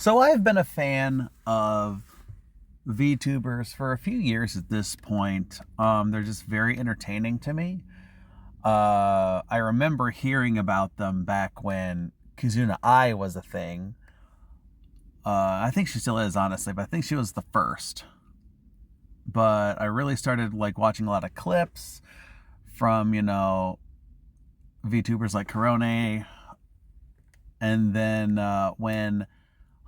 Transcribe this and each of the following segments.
So I've been a fan of VTubers for a few years at this point. They're just very entertaining to me. I remember hearing about them back when Kizuna Ai was a thing. I think she still is, honestly, but I think she was the first. But I really started like watching a lot of clips from VTubers like Korone, and then when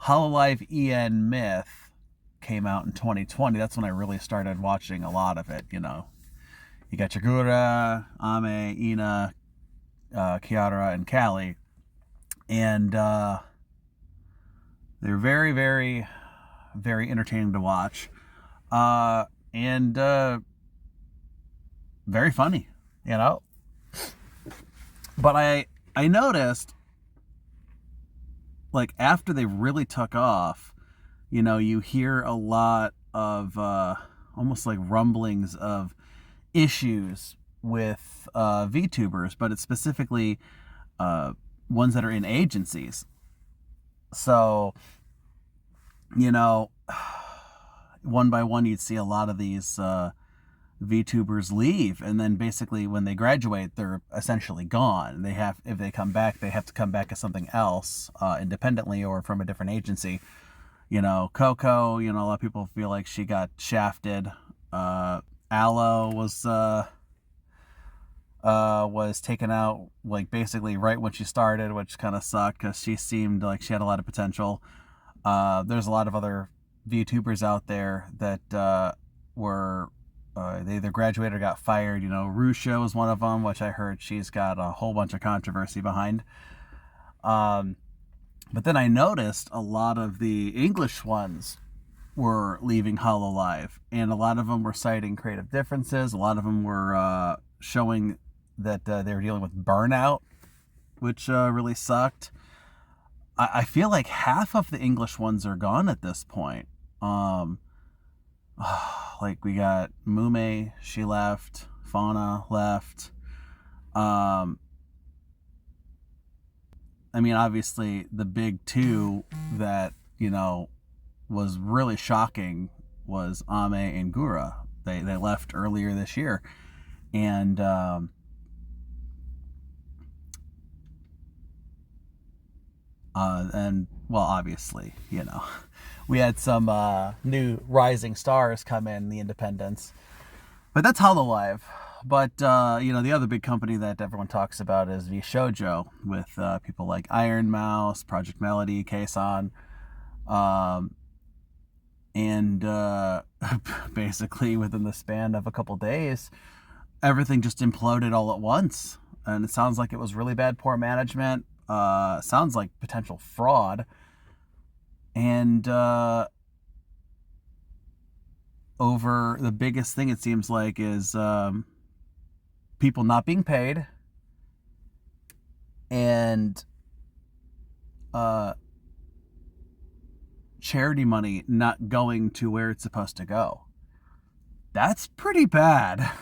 Hololive EN Myth came out in 2020, that's when I really started watching a lot of it. You got Yagura, Ame, Ina, Kiara, and Callie, and they're very, very, very entertaining to watch, and very funny, you know. But I noticed, like, after they really took off, you hear a lot of almost like rumblings of issues with VTubers, but it's specifically ones that are in agencies. So, you know, one by one, you'd see a lot of these VTubers leave, and then basically when they graduate, they're essentially gone. If they come back, they have to come back as something else, independently or from a different agency. Coco, a lot of people feel like she got shafted. Aloe was taken out like basically right when she started, which kind of sucked because she seemed like she had a lot of potential. There's a lot of other VTubers out there that were they either graduated or got fired. Rusho is one of them, which I heard she's got a whole bunch of controversy behind. But then I noticed a lot of the English ones were leaving Hololive, and a lot of them were citing creative differences. A lot of them were showing that they were dealing with burnout, which really sucked. I feel like half of the English ones are gone at this point. Like we got Mume, she left. Fauna left. Obviously the big two that was really shocking was Ame and Gura. They left earlier this year, and well, obviously, we had some new rising stars come in the independents, but that's Hololive. But the other big company that everyone talks about is V-Shojo, with people like Iron Mouse, Project Melody, Keisan, and basically within the span of a couple days, everything just imploded all at once, and it sounds like it was really bad, poor management. Sounds like potential fraud, and over the biggest thing it seems like is people not being paid, and charity money not going to where it's supposed to go. That's pretty bad.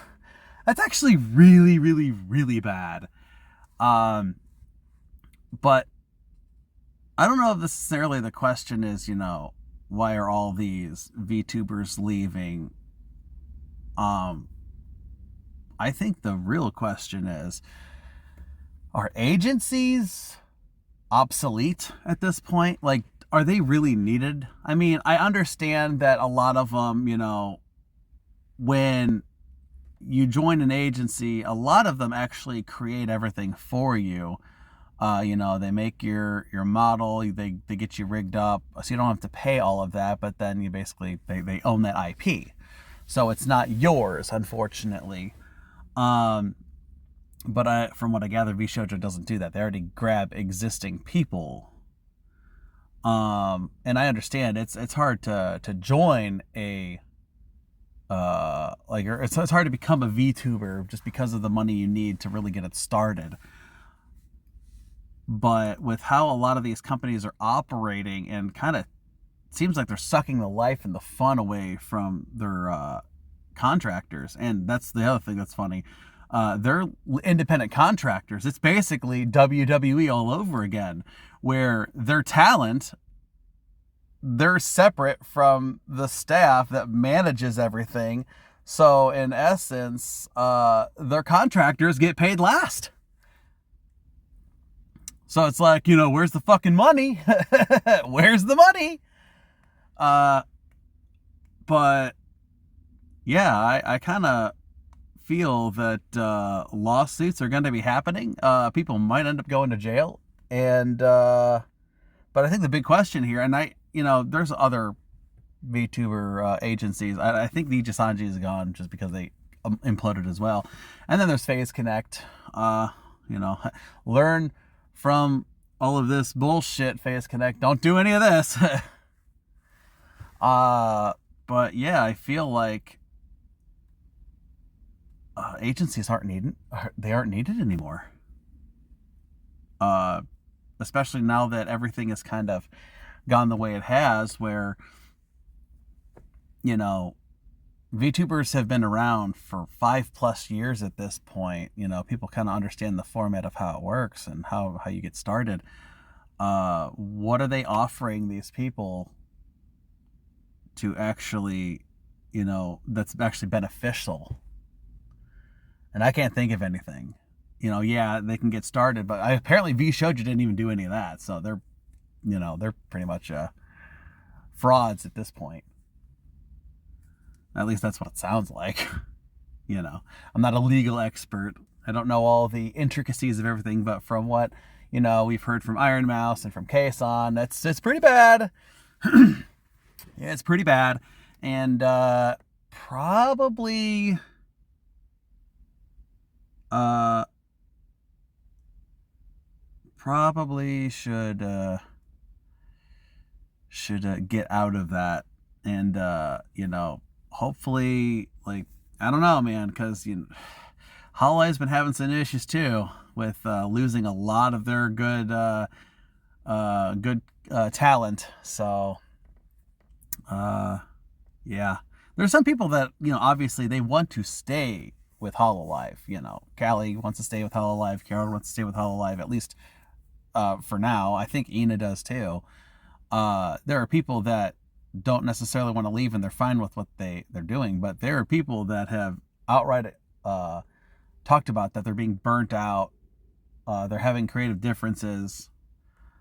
That's actually really, really, really bad. But I don't know if necessarily the question is, why are all these VTubers leaving? I think the real question is, are agencies obsolete at this point? Like, are they really needed? I understand that a lot of them, when you join an agency, a lot of them actually create everything for you. They make your model, they get you rigged up, so you don't have to pay all of that, but then you basically, they own that IP. So it's not yours, unfortunately. But from what I gather, V-Shojo doesn't do that. They already grab existing people. And I understand it's hard to join a it's hard to become a VTuber just because of the money you need to really get it started. But with how a lot of these companies are operating, and kind of seems like they're sucking the life and the fun away from their contractors, and that's the other thing that's funny. They're independent contractors. It's basically WWE all over again, where their talent they're separate from the staff that manages everything. So in essence, their contractors get paid last. So it's like, where's the fucking money? Where's the money? But yeah, I kind of feel that lawsuits are going to be happening. People might end up going to jail. And, but I think the big question here, and there's other VTuber agencies. I think the Sanji is gone just because they imploded as well. And then there's Phase Connect. Learn from all of this bullshit, Phase Connect. Don't do any of this. But yeah, I feel like agencies aren't needed anymore. Especially now that everything has kind of gone the way it has, where VTubers have been around for 5+ years at this point. People kind of understand the format of how it works and how you get started. What are they offering these people to actually, that's actually beneficial? And I can't think of anything. Yeah, they can get started, but apparently V-Shojo didn't even do any of that. So they're pretty much frauds at this point. At least that's what it sounds like. I'm not a legal expert. I don't know all the intricacies of everything, but from what, we've heard from Iron Mouse and from Kason, it's pretty bad. Yeah, it's pretty bad. And probably should get out of that. And hopefully, like, I don't know, man, because Hololive's been having some issues too with losing a lot of their good talent. So yeah, there's some people that obviously they want to stay with Hololive. Callie wants to stay with Hololive. Carol wants to stay with Hololive, at least for now. I think Ina does too. There are people that don't necessarily want to leave and they're fine with what they're doing, but there are people that have outright talked about that they're being burnt out. They're having creative differences.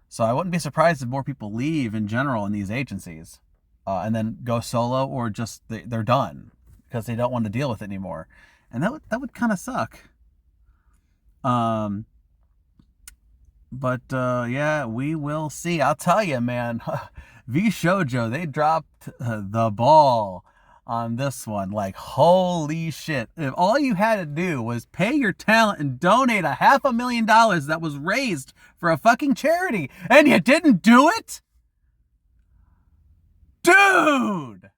So I wouldn't be surprised if more people leave in general in these agencies and then go solo, or just they're done because they don't want to deal with it anymore. And that would kind of suck. But yeah, we will see. I'll tell you, man, V-Shojo, they dropped the ball on this one. Like, holy shit. If all you had to do was pay your talent and donate $500,000 that was raised for a fucking charity, and you didn't do it? Dude!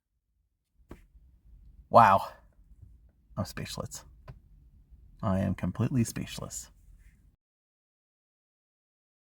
Wow. I'm speechless. I am completely speechless.